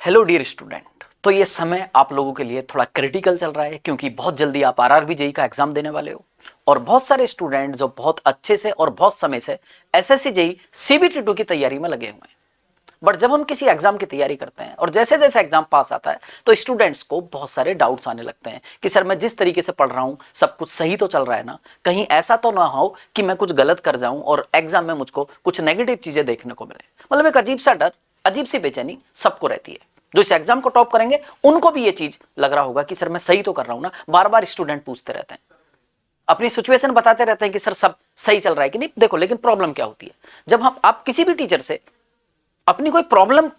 Hello dear student. तो ये समय आप लोगों के लिए थोड़ा क्रिटिकल चल रहा है क्योंकि बहुत जल्दी आप आरआरबी जेईई का एग्जाम देने वाले हो और बहुत सारे स्टूडेंट जो बहुत अच्छे से और बहुत समय से एसएससी जेईई सीबीटी 2 की तैयारी में लगे हुए हैं। बट जब हम किसी एग्जाम की तैयारी करते हैं और जैसे जैसे एग्जाम पास आता है तो स्टूडेंट्स को बहुत सारे डाउट्स आने लगते हैं कि सर मैं जिस तरीके से पढ़ रहा हूँ सब कुछ सही तो चल रहा है ना, कहीं ऐसा तो ना हो कि मैं कुछ गलत कर जाऊं और एग्जाम में मुझको कुछ नेगेटिव चीजें देखने को मिले। मतलब एक अजीब सा डर, अजीब सी बेचैनी सबको रहती है। जो इस एग्जाम को टॉप करेंगे उनको भी ये चीज लग रहा होगा कि सर मैं सही तो कर रहा हूं ना। बार बार स्टूडेंट पूछते रहते हैं, अपनी सिचुएशन बताते रहते हैं कि सर सब सही चल रहा है कि नहीं। देखो लेकिन प्रॉब्लम क्या होती है, जब हम आप किसी भी टीचर से अपनी कोई प्रॉब्लम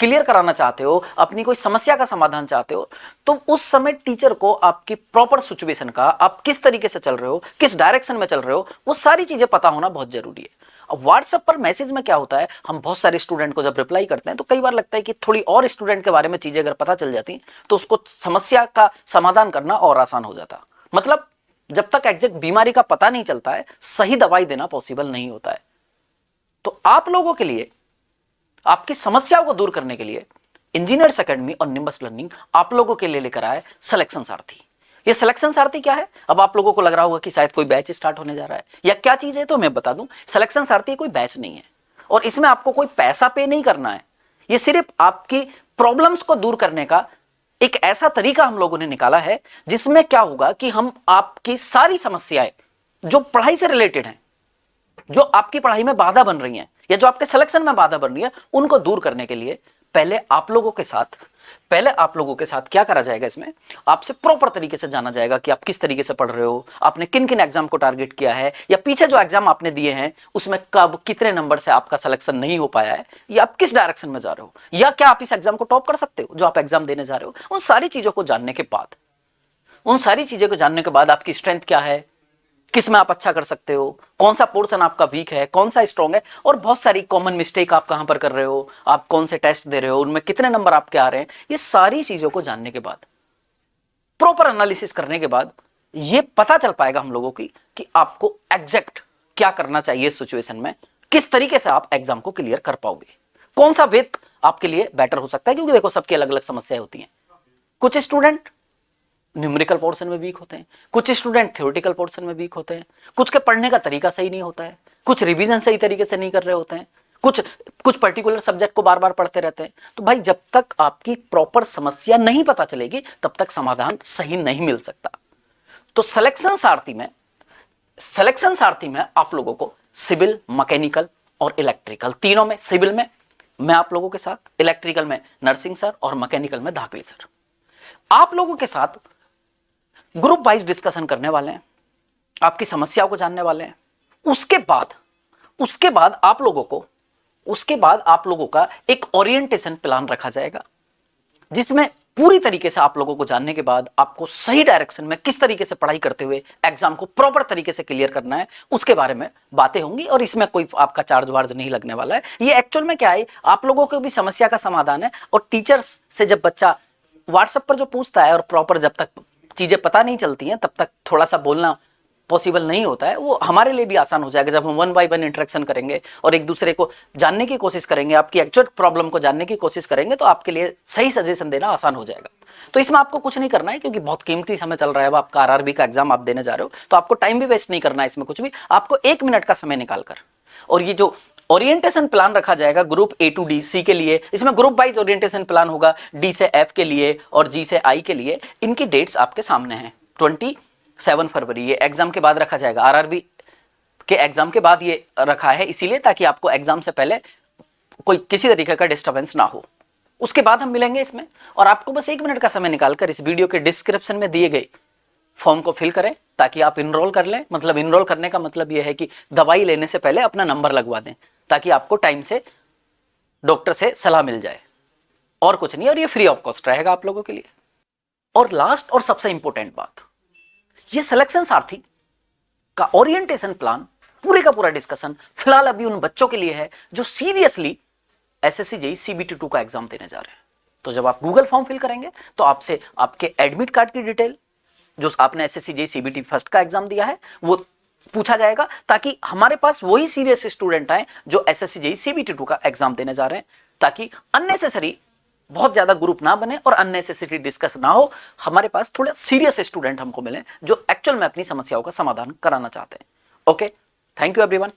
क्लियर कराना चाहते हो, अपनी कोई समस्या का समाधान चाहते हो, तो उस समय टीचर को आपकी प्रॉपर सिचुएशन का, आप किस तरीके से चल रहे हो, किस डायरेक्शन में चल रहे हो, वो सारी चीजें पता होना बहुत जरूरी है। अब व्हाट्सएप पर मैसेज में क्या होता है, हम बहुत सारे स्टूडेंट को जब रिप्लाई करते हैं तो कई बार लगता है कि थोड़ी और स्टूडेंट के बारे में चीजें अगर पता चल जाती तो उसको समस्या का समाधान करना और आसान हो जाता। मतलब जब तक एग्जैक्ट बीमारी का पता नहीं चलता है सही दवाई देना पॉसिबल नहीं होता है। तो आप लोगों के लिए, आपकी समस्याओं को दूर करने के लिए इंजीनियर्स एकेडमी और निम्बस लर्निंग आप लोगों के लिए लेकर आए सिलेक्शन सारथी। ये सिलेक्शन सारथी क्या है, अब आप लोगों को लग रहा होगा कि शायद कोई बैच स्टार्ट होने जा रहा है या क्या चीज है, तो मैं बता दूं सिलेक्शन सारथी कोई बैच नहीं है और इसमें आपको कोई पैसा पे नहीं करना है। ये सिर्फ आपकी प्रॉब्लम्स को दूर करने का एक ऐसा तरीका हम लोगों ने निकाला है जिसमें क्या होगा कि हम आपकी सारी समस्याएं जो पढ़ाई से रिलेटेड हैं, जो आपकी पढ़ाई में बाधा बन रही हैं या जो आपके सिलेक्शन में बाधा बन रही है, उनको दूर करने के लिए पहले आप लोगों के साथ क्या करा जाएगा, इसमें आपसे प्रॉपर तरीके से जाना जाएगा कि आप किस तरीके से पढ़ रहे हो, आपने किन किन एग्जाम को टारगेट किया है या पीछे जो एग्जाम आपने दिए हैं उसमें कब कितने नंबर से आपका सिलेक्शन नहीं हो पाया है या आप किस डायरेक्शन में जा रहे हो या क्या आप इस एग्जाम को टॉप कर सकते हो जो आप एग्जाम देने जा रहे हो। उन सारी चीजों को जानने के बाद आपकी स्ट्रेंथ क्या है, किस में आप अच्छा कर सकते हो, कौन सा पोर्शन आपका वीक है, कौन सा स्ट्रॉन्ग है, और बहुत सारी कॉमन मिस्टेक आप कहां पर कर रहे हो, आप कौन से टेस्ट दे रहे हो, उनमें कितने नंबर आपके आ रहे हैं। ये सारी चीजों को जानने के बाद, प्रॉपर एनालिसिस करने के बाद ये पता चल पाएगा हम लोगों की कि आपको एग्जैक्ट क्या करना चाहिए इस सिचुएशन में, किस तरीके से आप एग्जाम को क्लियर कर पाओगे, कौन सा वेट आपके लिए बेटर हो सकता है। क्योंकि देखो सबकी अलग अलग समस्याएं होती हैं। कुछ स्टूडेंट न्यूमेरिकल पोर्शन में वीक होते हैं, कुछ स्टूडेंट थ्योरेटिकल पोर्शन में वीक होते हैं, कुछ के पढ़ने का तरीका सही नहीं होता है, कुछ रिवीजन सही तरीके से नहीं कर रहे होते हैं, कुछ पर्टिकुलर सब्जेक्ट को बार बार पढ़ते रहते हैं। तो भाई जब तक आपकी प्रॉपर समस्या नहीं पता चलेगी तब तक समाधान सही नहीं मिल सकता। तो सिलेक्शन सारथी में आप लोगों को सिविल, मैकेनिकल और इलेक्ट्रिकल तीनों में, सिविल में मैं आप लोगों के साथ, इलेक्ट्रिकल में नरसिंह सर और मैकेनिकल में धाकड़ी सर, आप लोगों के साथ ग्रुप वाइज डिस्कशन करने वाले हैं, आपकी समस्याओं को जानने वाले हैं। उसके बाद आप लोगों का एक ओरिएंटेशन प्लान रखा जाएगा जिसमें पूरी तरीके से आप लोगों को जानने के बाद आपको सही डायरेक्शन में किस तरीके से पढ़ाई करते हुए एग्जाम को प्रॉपर तरीके से क्लियर करना है उसके बारे में बातें होंगी। और इसमें कोई आपका चार्ज वार्ज नहीं लगने वाला है। ये एक्चुअल में क्या है, आप लोगों को भी समस्या का समाधान है। और टीचर्स से जब बच्चा व्हाट्सएप पर जो पूछता है और प्रॉपर जब तक चीजें पता नहीं चलती हैं तब तक थोड़ा सा बोलना पॉसिबल नहीं होता है, वो हमारे लिए भी आसान हो जाएगा जब हम 1 बाय 1 इंटरेक्शन करेंगे और एक दूसरे को जानने की कोशिश करेंगे, आपकी एक्चुअल प्रॉब्लम को जानने की कोशिश करेंगे, तो आपके लिए सही सजेशन देना आसान हो जाएगा। तो इसमें आपको कुछ नहीं करना है क्योंकि बहुत कीमती समय चल रहा है। अब आपका आरआरबी का एग्जाम आप देने जा रहे हो तो आपको टाइम भी वेस्ट नहीं करना है इसमें कुछ भी। आपको 1 मिनट का समय निकालकर, और ये जो ओरिएंटेशन प्लान रखा जाएगा group A to D C के लिए, इसमें ग्रुप वाइज ओरिएंटेशन प्लान होगा, डी से एफ के लिए और जी से आई के लिए। इनकी डेट्स आपके सामने हैं। 27 फरवरी ये एग्जाम के बाद रखा जाएगा, आरआरबी के एग्जाम के बाद ये रखा है इसीलिए ताकि आपको एग्जाम से पहले कोई किसी तरीके का डिस्टर्बेंस ना हो। उसके बाद हम मिलेंगे इसमें, और आपको बस 1 मिनट का समय निकालकर इस वीडियो के डिस्क्रिप्शन में दिए गए फॉर्म को फिल करें ताकि आप इनरोल कर लें। मतलब इनरोल करने का मतलब यह है कि दवाई लेने से पहले अपना नंबर लगवा दें ताकि आपको टाइम से डॉक्टर से सलाह मिल जाए, और कुछ नहीं। और ये फ्री ऑफ कॉस्ट रहेगा आप लोगों के लिए। और लास्ट और सबसे इंपॉर्टेंट बात, ये सिलेक्शन सारथी का ओरिएंटेशन प्लान, पूरे का पूरा डिस्कशन फिलहाल अभी उन बच्चों के लिए है जो सीरियसली एसएससी जेईई सीबीटी 2 का एग्जाम देने जा रहे हैं। तो जब आप गूगल फॉर्म फिल करेंगे तो आपसे आपके एडमिट कार्ड की डिटेल, जो आपने एसएससी जेईई सीबीटी फर्स्ट का एग्जाम दिया है, वो पूछा जाएगा ताकि हमारे पास वही सीरियस स्टूडेंट आए जो एसएससी जेईई सीबीटी 2 का एग्जाम देने जा रहे हैं, ताकि अननेसेसरी बहुत ज्यादा ग्रुप ना बने और अननेसेसरी डिस्कस ना हो। हमारे पास थोड़े सीरियस स्टूडेंट हमको मिले जो एक्चुअल में अपनी समस्याओं का समाधान कराना चाहते हैं। Okay, thank you everyone.